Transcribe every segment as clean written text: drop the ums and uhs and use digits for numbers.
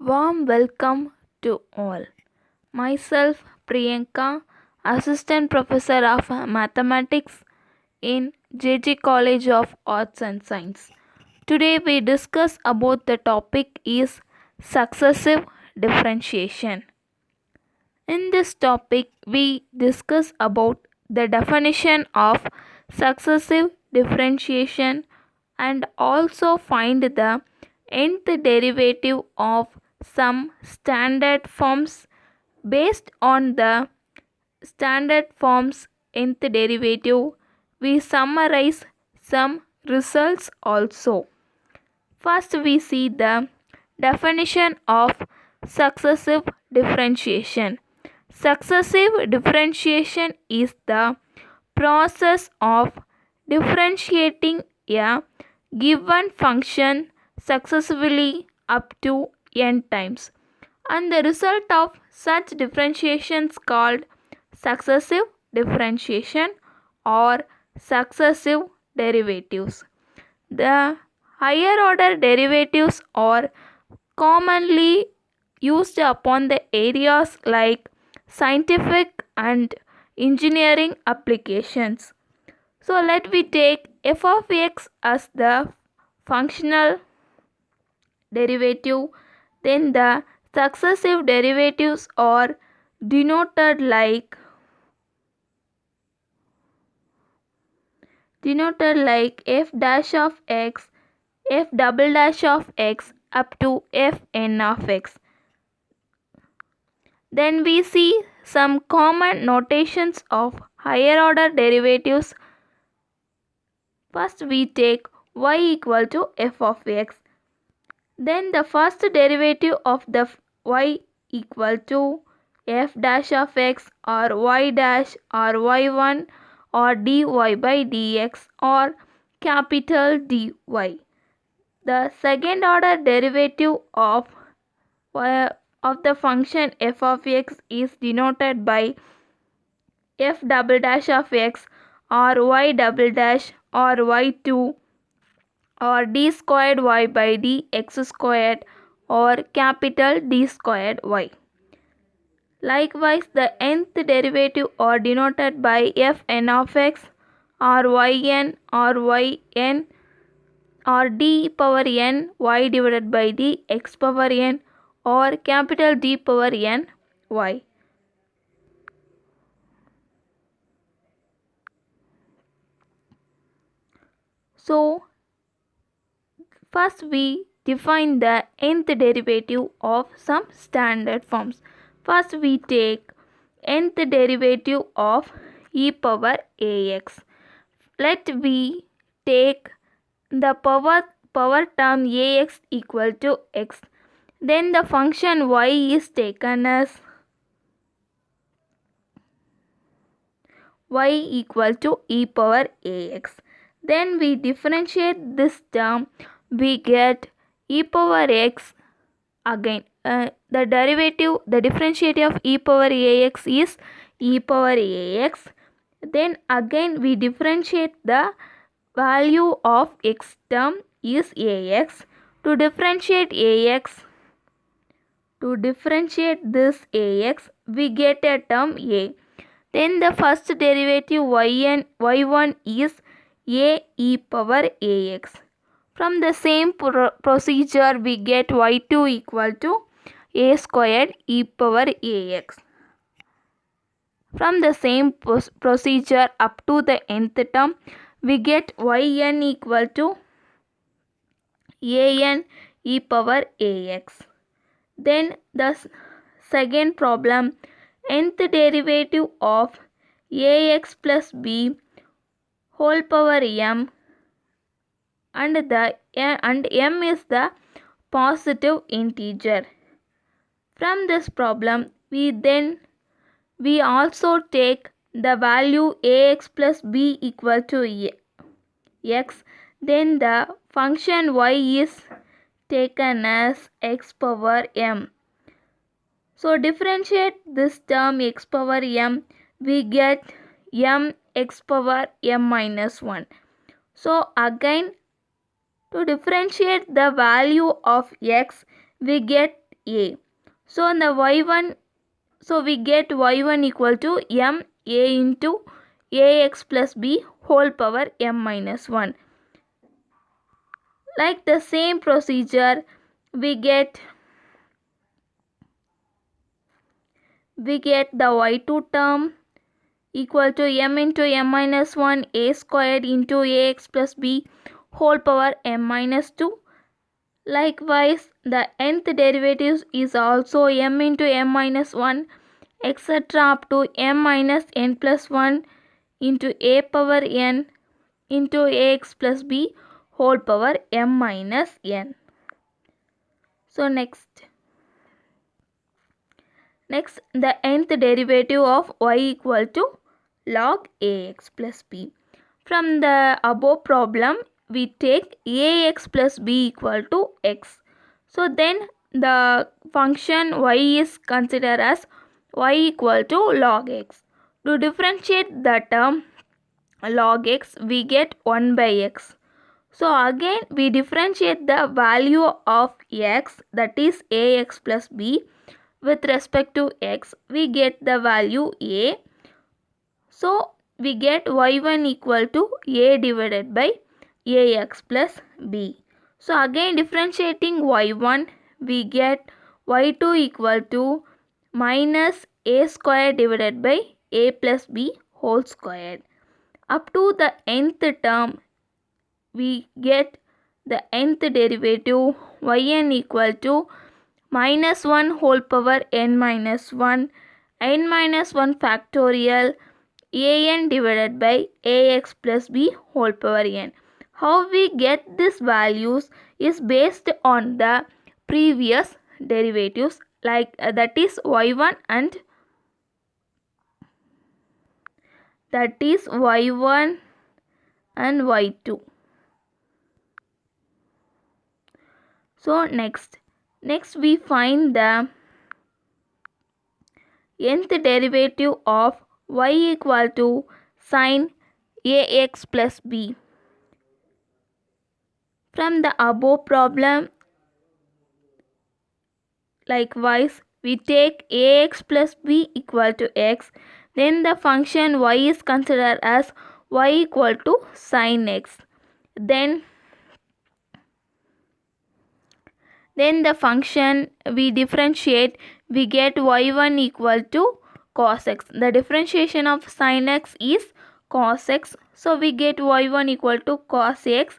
Warm welcome to all. Myself Priyanka, Assistant Professor of Mathematics in JJ College of Arts and Science. Today we discuss about the topic is successive differentiation. In this topic we discuss about the definition of successive differentiation and also find the nth derivative of some standard forms. Based on the standard forms nth derivative, we summarize some results also. First, we see the definition of successive differentiation. Successive differentiation is the process of differentiating a given function successively up to n times, and the result of such differentiations called successive differentiation or successive derivatives. The higher order derivatives are commonly used upon the areas like scientific and engineering applications. So let me take f of x as the functional derivative, then the successive derivatives are denoted like f dash of x, f double dash of x up to fn of x. Then we see some common notations of higher order derivatives. First we take y equal to f of x. Then the first derivative of the y equal to f dash of x or y dash or y1 or dy by dx or capital dy. The second order derivative of the function f of x is denoted by f double dash of x or y double dash or y2 or d squared y by dx squared or capital D squared y. Likewise, the nth derivative are denoted by fn of x or yn or yn or d power n y divided by d x power n or capital D power n y. So, first we define the nth derivative of some standard forms. First we take nth derivative of e power ax. Let we take the power term ax equal to x. Then the function y is taken as y equal to e power ax. Then we differentiate this term, we get e power x again. The differentiative of e power ax is e power ax. Then again we differentiate the value of x term is ax. To differentiate this ax, we get a term a. Then the first derivative y1 is a e power ax. From the same procedure we get y2 equal to a squared e power ax. From the same procedure up to the nth term we get yn equal to an e power ax. Then the second problem, nth derivative of ax plus b whole power m and m is the positive integer. From this problem we also take the value ax plus b equal to x. Then the function y is taken as x power m. So differentiate this term x power m, we get m x power m minus 1. So again, to differentiate the value of x, we get a. So the y1, so we get y1 equal to m a into ax plus b whole power m minus 1. Like the same procedure, we get the y2 term equal to m into m minus 1 a squared into ax plus b whole power m minus 2. Likewise, the nth derivative is also m into m minus 1 etc. up to m minus n plus 1 into a power n into ax plus b whole power m minus n. So next, the nth derivative of y equal to log ax plus b. From the above problem, we take ax plus b equal to x. So then the function y is considered as y equal to log x. To differentiate the term log x, we get 1 by x. So again we differentiate the value of x, that is ax plus b, with respect to x. We get the value a. So we get y1 equal to a divided by ax plus b. So again differentiating y1, we get y2 equal to minus a square divided by a plus b whole squared. Up to the nth term, we get the nth derivative yn equal to minus 1 whole power n minus 1 factorial an divided by ax plus b whole power n. How we get these values is based on the previous derivatives, like that is y1 and y2. So next we find the nth derivative of y equal to sin ax plus b. From the above problem, likewise, we take ax plus b equal to x. Then the function y is considered as y equal to sin x. Then the function we differentiate, we get y1 equal to cos x. The differentiation of sin x is cos x. So we get y1 equal to cos x.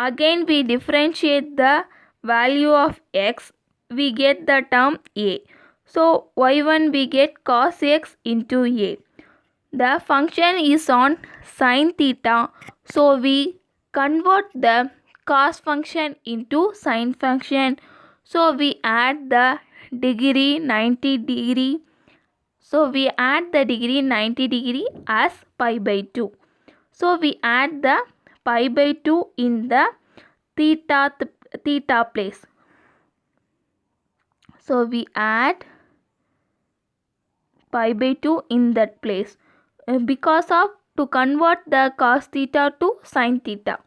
Again we differentiate the value of x, we get the term a. So y1 we get cos x into a. The function is on sin theta, so we convert the cos function into sin function. So we add the degree 90 degree. So we add the degree 90 degree as pi by 2. So we add the pi by 2 in the theta place. So we add pi by 2 in that place because of to convert the cos theta to sin theta.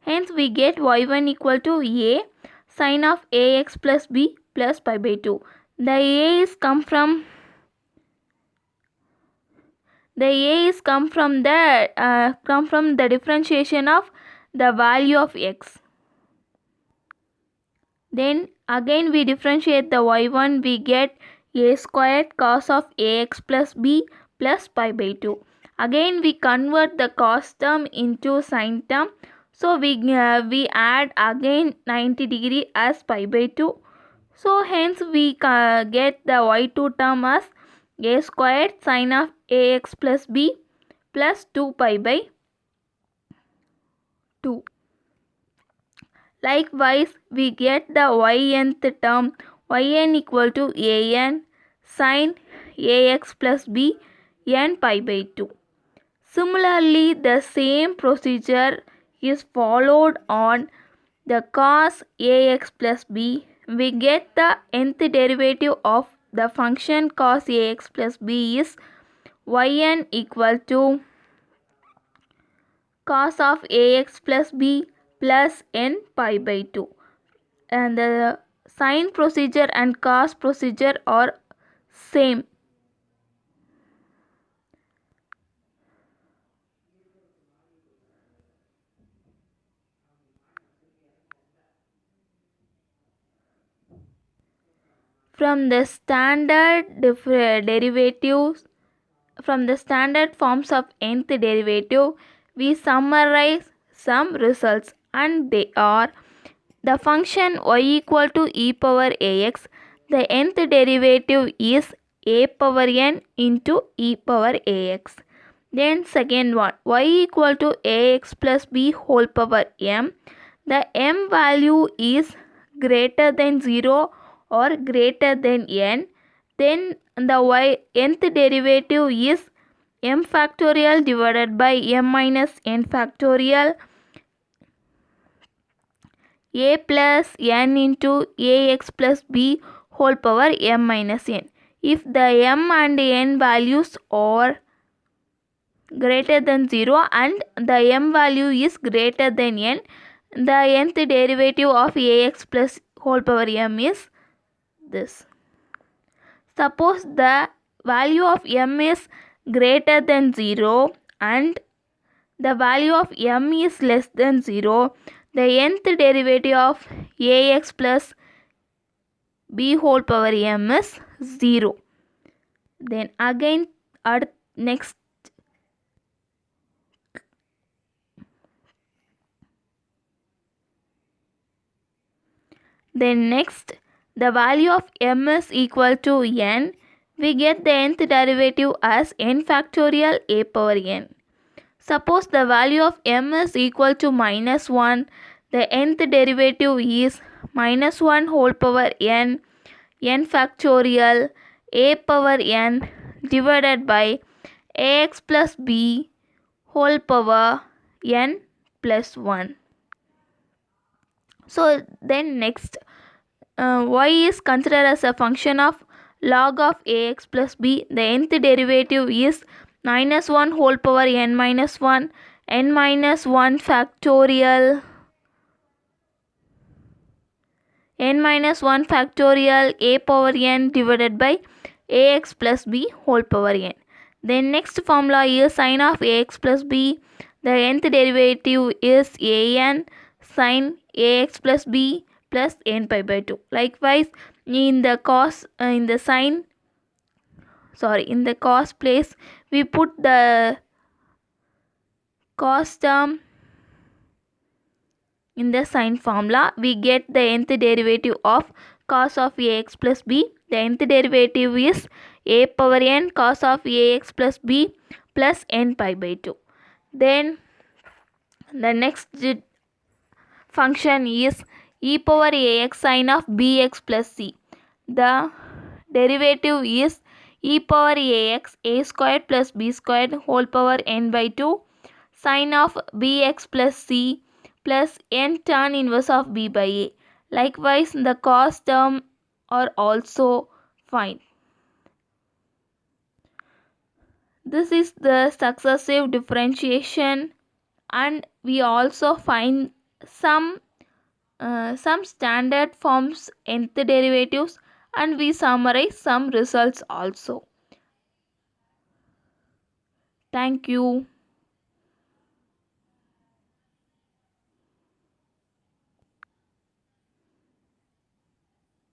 Hence we get y1 equal to a sin of ax plus b plus pi by 2. The a is come from the differentiation of the value of x. Then again we differentiate the y1, we get a squared cos of ax plus b plus pi by 2. Again we convert the cos term into sin term. So we add again 90 degree as pi by 2. So hence we get the y2 term as a squared sin of ax plus b plus 2 pi by 2. Likewise, we get theynth term yn equal to an sin ax plus b n pi by 2. Similarly, the same procedure is followed on the cos ax plus b. We get the nth derivative of the function cos ax plus b is yn equal to cos of ax plus b plus n pi by 2. and the sine procedure and cos procedure are same. From the derivatives, from the standard forms of nth derivative, we summarize some results, and they are: the function y equal to e power ax, the nth derivative is a power n into e power ax. Then second one, y equal to ax plus b whole power m, the m value is greater than 0 or greater than n. Then the nth derivative is m factorial divided by m minus n factorial, a plus n into ax plus b whole power m minus n. If the m and n values are greater than 0 and the m value is greater than n, the nth derivative of ax plus whole power m is this. Suppose the value of m is greater than 0 and the value of m is less than 0, the nth derivative of ax plus b whole power m is 0. Then again next the value of m is equal to n, we get the nth derivative as n factorial a power n. Suppose the value of m is equal to minus 1, the nth derivative is minus 1 whole power n, n factorial a power n divided by ax plus b whole power n plus 1. So then next, y is considered as a function of log of ax plus b. The nth derivative is minus 1 whole power n minus 1, n minus 1 factorial, n minus 1 factorial a power n divided by ax plus b whole power n. Then next formula is sine of ax plus b. The nth derivative is an sine ax plus b plus n pi by 2. Likewise, in the cos place, we put the cos term in the sine formula. We get the nth derivative of cos of ax plus b. The nth derivative is a power n cos of ax plus b plus n pi by 2. Then the next function is e power ax sine of bx plus c. The derivative is e power ax a squared plus b squared whole power n by 2 sine of bx plus c plus n tan inverse of b by a. Likewise, the cos term are also fine. This is the successive differentiation, and we also find some standard forms nth derivatives, and we summarize some results also. Thank you.